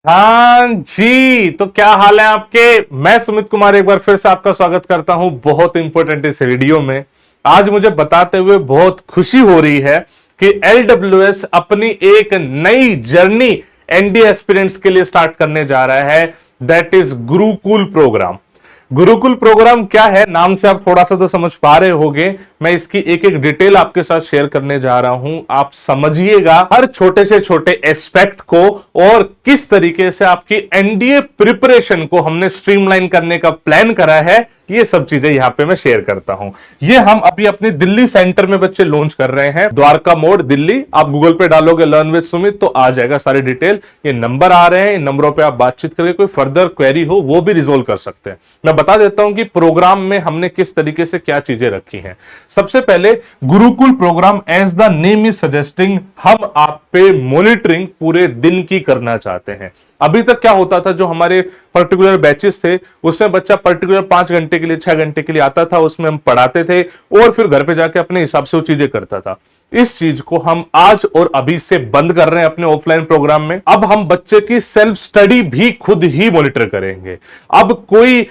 हाँ जी, तो क्या हाल है आपके। मैं सुमित कुमार एक बार फिर से आपका स्वागत करता हूं बहुत इंपॉर्टेंट इस वीडियो में। आज मुझे बताते हुए बहुत खुशी हो रही है कि एलडब्ल्यूएस अपनी एक नई जर्नी एनडीए एस्पिरेंट्स के लिए स्टार्ट करने जा रहा है। That is Gurukul program. Gurukul program क्या है, नाम से आप थोड़ा सा तो समझ पा रहे होंगे। मैं इसकी एक एक डिटेल आपके साथ शेयर करने जा रहा हूं। आप समझिएगा हर छोटे से छोटे एस्पेक्ट को और किस तरीके से आपकी एनडीए प्रिपरेशन को हमने स्ट्रीमलाइन करने का प्लान करा है। ये सब चीजें यहां पे मैं शेयर करता हूं। ये हम अभी अपने दिल्ली सेंटर में बच्चे लॉन्च कर रहे हैं, द्वारका मोड़ दिल्ली। आप गूगल पे डालोगे लर्न विद सुमित तो आ जाएगा सारी डिटेल। ये नंबर आ रहे हैं, इन नंबरों पे आप बातचीत करके कोई फर्दर क्वेरी हो वो भी रिजोल्व कर सकते हैं। मैं बता देता हूं कि प्रोग्राम में हमने किस तरीके से क्या चीजें रखी हैं। सबसे पहले Gurukul program, as the name is suggesting, हम आप पे मॉनिटरिंग पूरे दिन की करना चाहते हैं। अभी तक क्या होता था, जो हमारे पर्टिकुलर बैचेस थे उसमें बच्चा पर्टिकुलर 5 घंटे के लिए 6 घंटे के लिए आता था, उसमें हम पढ़ाते थे और फिर घर पे जाके अपने हिसाब से वो चीजें करता था। इस चीज को हम आज और अभी से बंद कर रहे हैं अपने ऑफलाइन प्रोग्राम में। अब हम बच्चे की सेल्फ स्टडी भी खुद ही मॉनिटर करेंगे। अब कोई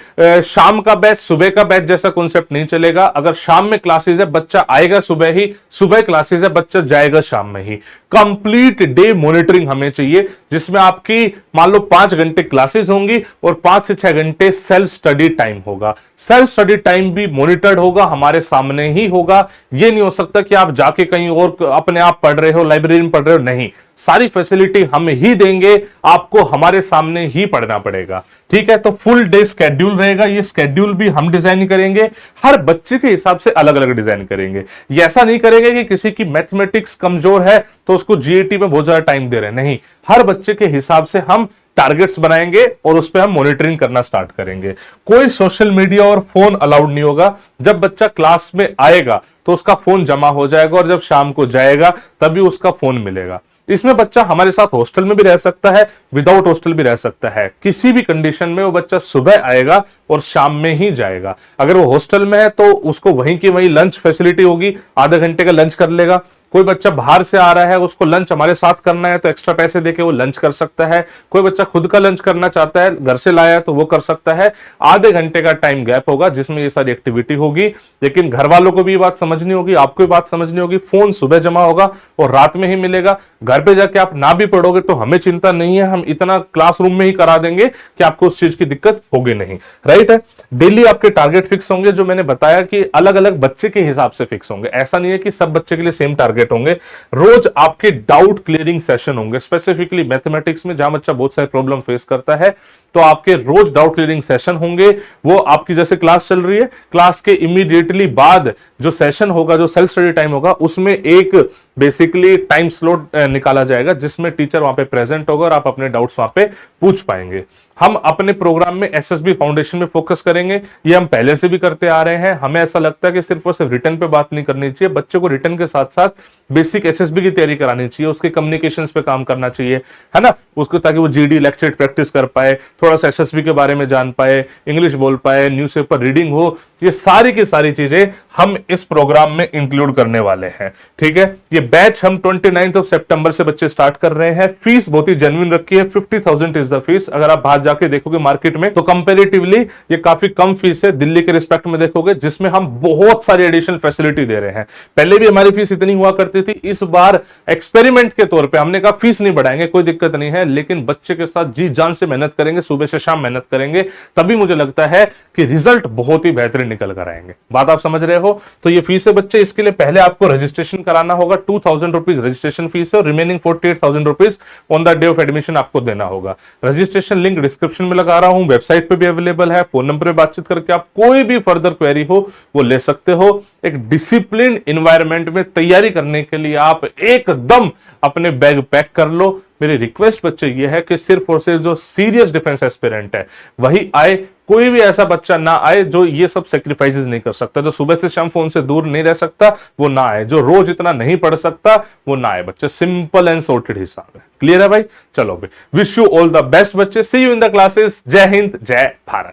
शाम का बैच सुबह का बैच जैसा कॉन्सेप्ट नहीं चलेगा। अगर शाम में क्लासेस है बच्चा आएगा सुबह ही, सुबह क्लासेस है बच्चा जाएगा शाम में ही। कंप्लीट डे मॉनिटरिंग हमें चाहिए, जिसमें आपकी मान लो 5 घंटे क्लासेस होंगी और 5 से 6 घंटे सेल्फ स्टडी टाइम होगा। सेल्फ स्टडी टाइम भी मॉनिटर्ड होगा, हमारे सामने ही होगा। यह नहीं हो सकता कि आप जाके कहीं और अपने आप पढ़ रहे हो, लाइब्रेरी में पढ़ रहे हो, नहीं। सारी फैसिलिटी हम ही देंगे, आपको हमारे सामने ही पढ़ना पड़ेगा। ठीक है, तो फुल डे स्केड्यूल रहेगा। ये स्केड्यूल भी हम डिजाइन करेंगे, हर बच्चे के हिसाब से अलग अलग डिजाइन करेंगे। ये ऐसा नहीं करेंगे कि किसी की मैथमेटिक्स कमजोर है तो उसको जीएटी में बहुत ज्यादा टाइम दे रहे हैं, नहीं। हर बच्चे के हिसाब से हम टारगेट्स बनाएंगे और उस पर हम मॉनिटरिंग करना स्टार्ट करेंगे। कोई सोशल मीडिया और फोन अलाउड नहीं होगा। जब बच्चा क्लास में आएगा तो उसका फोन जमा हो जाएगा और जब शाम को जाएगा तभी उसका फोन मिलेगा। इसमें बच्चा हमारे साथ हॉस्टल में भी रह सकता है, विदाउट हॉस्टल भी रह सकता है। किसी भी कंडीशन में वो बच्चा सुबह आएगा और शाम में ही जाएगा। अगर वो हॉस्टल में है तो उसको वहीं की वहीं लंच फैसिलिटी होगी, आधे घंटे का लंच कर लेगा। कोई बच्चा बाहर से आ रहा है, उसको लंच हमारे साथ करना है तो एक्स्ट्रा पैसे देके वो लंच कर सकता है। कोई बच्चा खुद का लंच करना चाहता है, घर से लाया है तो वो कर सकता है। आधे घंटे का टाइम गैप होगा जिसमें ये सारी एक्टिविटी होगी। लेकिन घर वालों को भी बात समझनी होगी, आपको भी बात समझनी होगी। फोन सुबह जमा होगा और रात में ही मिलेगा। घर पे जाके आप ना भी पढ़ोगे तो हमें चिंता नहीं है, हम इतना क्लासरूम में ही करा देंगे कि आपको उस चीज की दिक्कत होगी नहीं। राइट है। डेली आपके टारगेट फिक्स होंगे, जो मैंने बताया कि अलग अलग बच्चे के हिसाब से फिक्स होंगे। ऐसा नहीं है कि सब बच्चे के लिए सेम टारगेट होंगे। रोज आपके डाउट क्लियरिंग सेशन होंगे, स्पेसिफिकली मैथमेटिक्स में जहां बच्चा बहुत सारे प्रॉब्लम फेस करता है तो आपके रोज डाउट क्लियरिंग सेशन होंगे। वो आपकी जैसे क्लास चल रही है, क्लास के इमीडिएटली बाद जो सेशन होगा, जो सेल्फ स्टडी टाइम होगा, उसमें एक बेसिकली टाइम स्लॉट निकाला जाएगा जिसमें टीचर वहां पे प्रेजेंट होगा और आप अपने डाउट्स वहां पे पूछ पाएंगे। हम अपने प्रोग्राम में एसएसबी फाउंडेशन में फोकस करेंगे। ये हम पहले से भी करते आ रहे हैं। हमें ऐसा लगता है कि सिर्फ और सिर्फ रिटर्न पे बात नहीं करनी चाहिए, बच्चे को रिटर्न के साथ साथ बेसिक एसएसबी की तैयारी करानी चाहिए, उसके कम्युनिकेशंस पे काम करना चाहिए, है ना, उसको, ताकि वो जीडी लेक्चर प्रैक्टिस कर पाए, थोड़ा सा एसएसबी के बारे में जान पाए, इंग्लिश बोल पाए, न्यूज़पेपर रीडिंग हो। ये सारी की सारी चीजें हम इस प्रोग्राम में इंक्लूड करने वाले हैं। ठीक है, ये बैच हम 29 सितंबर से बच्चे स्टार्ट कर रहे हैं। फीस बहुत ही जेन्युइन रखी है, 50,000 इज द फीस। अगर आप बाहर जाके देखोगे मार्केट में तो कंपैरेटिवली ये काफी कम फीस है। दिल्ली के रिस्पेक्ट में देखोगे, जिसमें हम बहुत सारी एडिशनल फैसिलिटी दे रहे हैं। पहले भी हमारी फीस इतनी हुआ करती थी, इस बार एक्सपेरिमेंट के तौर पे हमने कहा फीस नहीं बढ़ाएंगे, कोई दिक्कत नहीं है, लेकिन बच्चे के साथ जी जान से मेहनत करेंगे, सुबह से शाम मेहनत करेंगे, तभी मुझे लगता है कि रिजल्ट बहुत ही बेहतरीन निकल कर आएंगे। बात आप समझ रहे हो। तो ये फीस है बच्चे, इसके लिए पहले आपको रजिस्ट्रेशन कराना होगा। 2,000 रुपीज रजिस्ट्रेशन फीस है और remaining 48,000 rupees on the day of admission आपको देना होगा। रजिस्ट्रेशन लिंक डिस्क्रिप्शन में लगा रहा हूं, वेबसाइट पे भी अवेलेबल है। फोन नंबर पे बातचीत करके आप कोई भी फर्दर क्वेरी हो वो ले सकते हो। एक डिसिप्लिन एनवायरनमेंट में तैयारी करने के लिए आप एकदम अपने बैग पैक कर लो। मेरी रिक्वेस्ट बच्चे ये है कि सिर्फ और सिर्फ जो सीरियस डिफेंस एस्पिरेंट है वही आए। कोई भी ऐसा बच्चा ना आए जो ये सब सेक्रीफाइसेस नहीं कर सकता, जो सुबह से शाम फोन से दूर नहीं रह सकता, वो ना आए। जो रोज इतना नहीं पढ़ सकता वो ना आए। बच्चे सिंपल एंड सॉर्टेड हिसाब है। क्लियर है भाई। चलो भाई, wish you all the best बच्चे। सी यू इन द क्लासेस। जय हिंद, जय भारत।